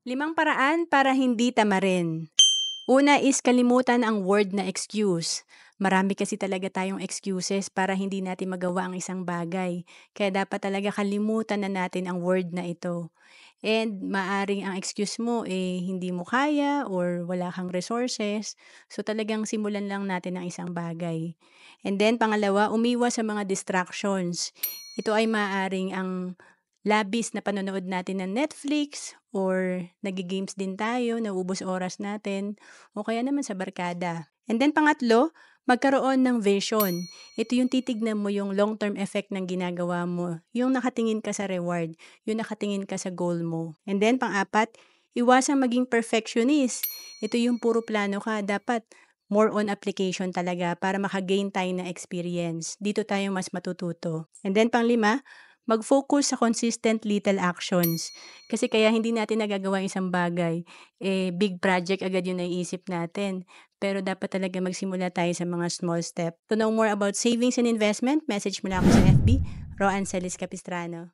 Limang paraan para hindi tamarin. Una is kalimutan ang word na excuse. Marami kasi talaga tayong excuses para hindi natin magawa ang isang bagay. Kaya dapat talaga kalimutan na natin ang word na ito. And maaring ang excuse mo hindi mo kaya or wala kang resources. So talagang simulan lang natin ang isang bagay. And then pangalawa, umiwas sa mga distractions. Ito ay maaring ang labis na panonood natin ng Netflix or nagi-games din tayo, nauubos oras natin o kaya naman sa barkada. And then pangatlo, magkaroon ng vision. Ito yung titignan mo yung long-term effect ng ginagawa mo, yung nakatingin ka sa reward, yung nakatingin ka sa goal mo. And then pang-apat, iwasang maging perfectionist. Ito yung puro plano ka, dapat more on application talaga para makagain tayo ng experience. Dito tayo mas matututo. And then panglima, mag-focus sa consistent little actions. Kasi kaya hindi natin nagagawa yung isang bagay, big project agad yung naiisip natin. Pero dapat talaga magsimula tayo sa mga small step. To know more about savings and investment, message mo lang ako sa FB, Roan Celis Capistrano.